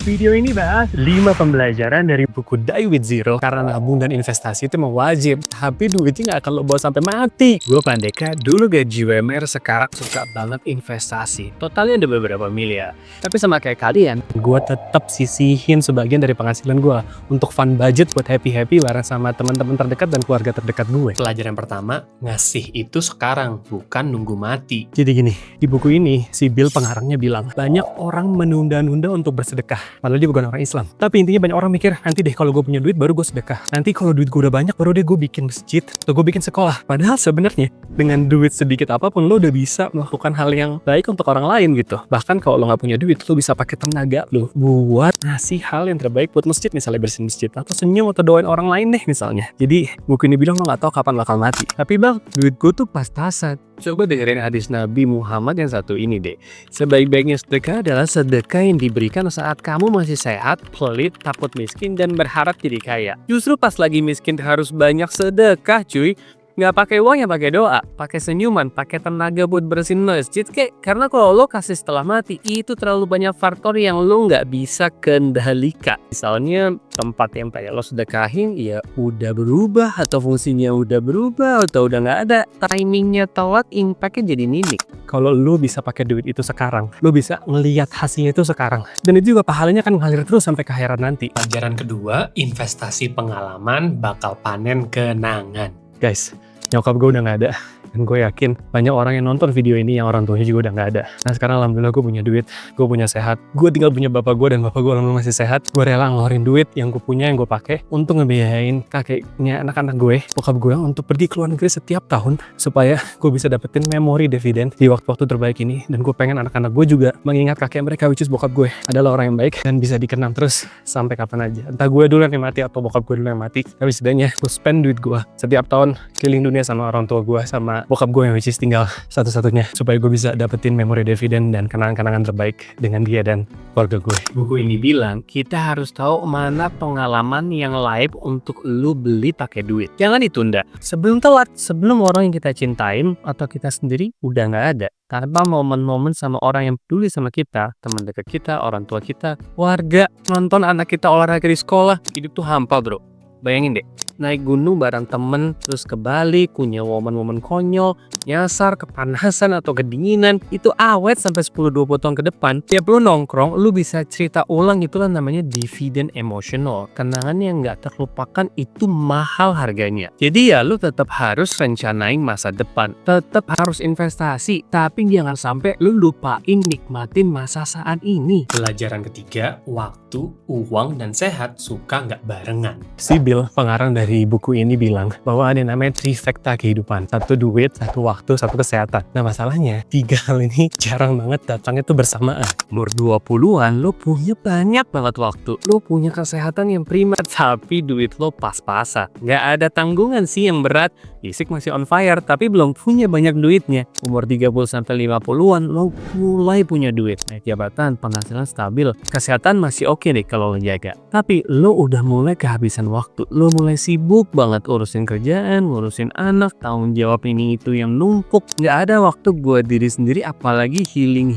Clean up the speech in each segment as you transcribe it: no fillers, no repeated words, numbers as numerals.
Video ini bahas 5 pembelajaran dari buku Die with Zero. Karena nabung dan investasi itu memang wajib, tapi duitnya nggak akan lo bawa sampai mati. Gue Pandeka, dulu gaji UMR, sekarang suka banget investasi. Totalnya ada beberapa miliar. Tapi sama kayak kalian, gue tetap sisihin sebagian dari penghasilan gue untuk fund budget buat happy-happy bareng sama teman-teman terdekat dan keluarga terdekat gue. Pelajaran pertama, ngasih itu sekarang, bukan nunggu mati. Jadi gini, di buku ini si Bill pengarangnya bilang, banyak orang menunda-nunda untuk bersedekah. Padahal dia bukan orang Islam. Tapi intinya banyak orang mikir, nanti deh kalau gue punya duit baru gue sedekah. Nanti kalau duit gue udah banyak baru deh gue bikin masjid atau gue bikin sekolah. Padahal sebenarnya dengan duit sedikit apapun lo udah bisa melakukan hal yang baik untuk orang lain gitu. Bahkan kalau lo nggak punya duit, lo bisa pakai tenaga lo buat ngasih hal yang terbaik buat masjid, misalnya bersihin masjid atau senyum atau doain orang lain deh misalnya. Jadi buku ini bilang lo nggak tahu kapan bakal mati. Tapi bang, duit gue tuh pas-pasan. Coba dengerin hadis Nabi Muhammad yang satu ini deh. Sebaik-baiknya sedekah adalah sedekah yang diberikan saat kamu masih sehat, pelit, takut miskin, dan berharap jadi kaya. Justru pas lagi miskin harus banyak sedekah cuy. Nggak pakai uang ya pakai doa, pakai senyuman, pakai tenaga buat bersihin masjid kek. Karena kalau lo kasih setelah mati, itu terlalu banyak faktor yang lo nggak bisa kendalikan. Misalnya tempat yang pengen lo sedekahin ya udah berubah, atau fungsinya udah berubah, atau udah nggak ada. Timingnya telat, impactnya jadi minim. Kalau lo bisa pakai duit itu sekarang, lo bisa ngelihat hasilnya itu sekarang. Dan itu juga pahalanya kan ngalir terus sampai ke akhirat nanti. Pelajaran kedua, investasi pengalaman bakal panen kenangan. Guys, nyokap gue udah gak ada. Dan gue yakin banyak orang yang nonton video ini yang orang tuanya juga udah gak ada. Nah sekarang alhamdulillah gue punya duit, gue punya sehat. Gue tinggal punya bapak gue dan bapak gue alhamdulillah masih sehat. Gue rela ngeluarin duit yang gue punya, yang gue pakai untuk ngebiayain kakeknya anak-anak gue, bokap gue, untuk pergi ke luar negeri setiap tahun supaya gue bisa dapetin memori dividen di waktu-waktu terbaik ini. Dan gue pengen anak-anak gue juga mengingat kakek mereka, which is bokap gue, adalah orang yang baik dan bisa dikenang terus sampai kapan aja. Entah gue dulu yang mati atau bokap gue dulu yang mati, tapi setidaknya gue spend duit gue setiap tahun keliling dunia sama orang tua gue, sama bokap gue yang which is tinggal satu-satunya, supaya gue bisa dapetin memori dividen dan kenangan-kenangan terbaik dengan dia dan keluarga gue. Buku ini bilang kita harus tahu mana pengalaman yang layak untuk lu beli pakai duit. Jangan ditunda. Sebelum telat, sebelum orang yang kita cintain atau kita sendiri udah nggak ada. Tanpa momen-momen sama orang yang peduli sama kita, teman dekat kita, orang tua kita, warga, nonton anak kita olahraga di sekolah, hidup tuh hampa bro. Bayangin deh, naik gunung bareng temen, terus ke Bali, punya momen-momen konyol, nyasar, kepanasan atau kedinginan, itu awet sampai 10-20 tahun ke depan. Tiap lu nongkrong, lu bisa cerita ulang, itulah namanya dividen emosional. Kenangan yang gak terlupakan itu mahal harganya. Jadi ya lu tetap harus rencanain masa depan, tetap harus investasi, tapi jangan sampai lu lupain nikmatin masa saat ini. Pelajaran ketiga, waktu, uang, dan sehat suka gak barengan. Bill, pengarang dari buku ini bilang bahwa ada yang namanya trifecta kehidupan. Satu duit, satu waktu, satu kesehatan. Nah masalahnya, 3 hal ini jarang banget datangnya tuh bersamaan. Umur 20-an, lo punya banyak banget waktu. Lo punya kesehatan yang prima, tapi duit lo pas-pasan. Gak ada tanggungan sih yang berat. Fisik masih on fire, tapi belum punya banyak duitnya. Umur 30-50-an, lo mulai punya duit. Naik jabatan, penghasilan stabil. Kesehatan masih oke deh kalau lo jaga. Tapi lo udah mulai kehabisan waktu. Lo mulai sibuk banget urusin kerjaan, ngurusin anak, tanggung jawab ini itu yang numpuk. Gak ada waktu buat diri sendiri, apalagi healing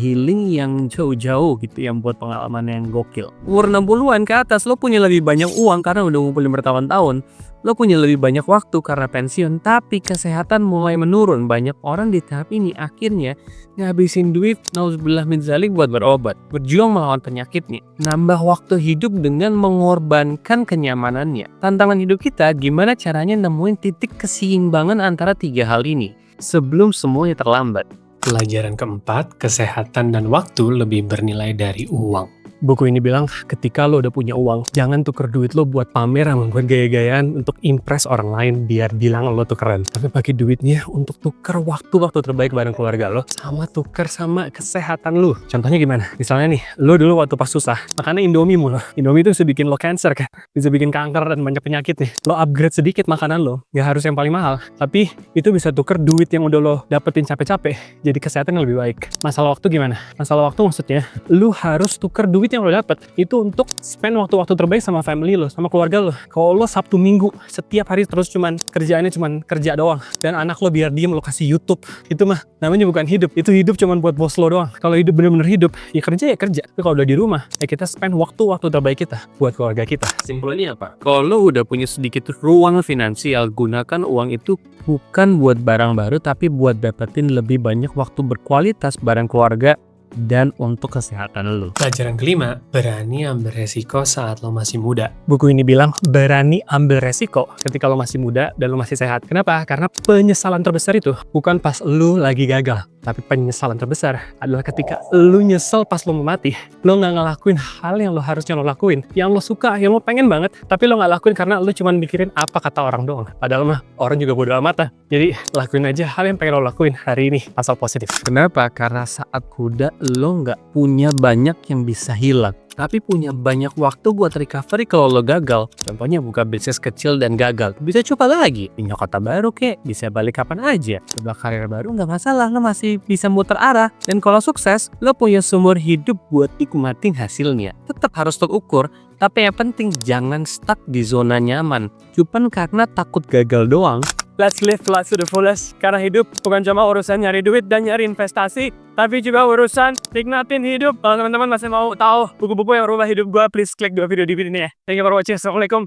yang jauh-jauh gitu, yang buat pengalaman yang gokil. Umur 60-an ke atas, lo punya lebih banyak uang karena udah ngumpulin bertahun-tahun. Lo punya lebih banyak waktu karena pensiun, tapi kesehatan mulai menurun. Banyak orang di tahap ini akhirnya ngabisin duit, nauzubillah min dzalik, buat berobat, berjuang melawan penyakitnya, nambah waktu hidup dengan mengorbankan kenyamanannya. Tantangan hidup kita, gimana caranya nemuin titik keseimbangan antara 3 hal ini sebelum semuanya terlambat. Pelajaran keempat, kesehatan dan waktu lebih bernilai dari uang. Buku ini bilang ketika lo udah punya uang, jangan tuker duit lo buat pamer sama buat gaya-gayaan untuk impress orang lain biar bilang lo tuh keren. Tapi pakai duitnya untuk tuker waktu-waktu terbaik bareng keluarga lo, sama tuker sama kesehatan lo. Contohnya gimana? Misalnya nih, lo dulu waktu pas susah makannya Indomie mulu. Indomie itu bisa bikin lo cancer kan, bisa bikin kanker dan banyak penyakit nih. Lo upgrade sedikit makanan lo, gak harus yang paling mahal, tapi itu bisa tuker duit yang udah lo dapetin capek-capek jadi kesehatan yang lebih baik. Masalah waktu gimana? Masalah waktu maksudnya lo harus tuker duit duit yang lo dapet itu untuk spend waktu-waktu terbaik sama family lo, sama keluarga lo. Kalau lo Sabtu Minggu setiap hari terus cuman kerjaannya cuman kerja doang, dan anak lo biar diem lo kasih YouTube, itu mah namanya bukan hidup. Itu hidup cuman buat bos lo doang. Kalau hidup bener-bener hidup, ya kerja. Tapi kalau udah di rumah, ya kita spend waktu-waktu terbaik kita buat keluarga kita. Simpelnya apa? Kalau lo udah punya sedikit ruang finansial, gunakan uang itu bukan buat barang baru, tapi buat dapetin lebih banyak waktu berkualitas bareng keluarga dan untuk kesehatan lo. Pelajaran kelima, berani ambil resiko saat lo masih muda. Buku ini bilang berani ambil resiko ketika lo masih muda dan lo masih sehat. Kenapa? Karena penyesalan terbesar itu bukan pas lo lagi gagal, tapi penyesalan terbesar adalah ketika lo nyesel pas lo mau mati. Lo nggak ngelakuin hal yang lo harusnya lo lakuin, yang lo suka, yang lo pengen banget, tapi lo nggak lakuin karena lo cuma mikirin apa kata orang doang. Padahal mah orang juga bodo amat. Jadi lakuin aja hal yang pengen lo lakuin hari ini, asal positif. Kenapa? Karena saat muda lo nggak punya banyak yang bisa hilang, tapi punya banyak waktu buat recovery kalau lo gagal. Contohnya buka bisnis kecil dan gagal, bisa coba lagi, pindah kota baru kek, bisa balik kapan aja. Coba karir baru nggak masalah, lo masih bisa muter arah. Dan kalau sukses, lo punya seumur hidup buat nikmatin hasilnya. Tetap harus terukur, tapi yang penting jangan stuck di zona nyaman cuman karena takut gagal doang. Let's live life to the fullest. Karena hidup bukan cuma urusan nyari duit dan nyari investasi, tapi juga urusan nikmatin hidup. Kalau teman-teman masih mau tahu buku-buku yang merubah hidup gue, please klik 2 video di video ini ya. Thank you for watching. Assalamualaikum.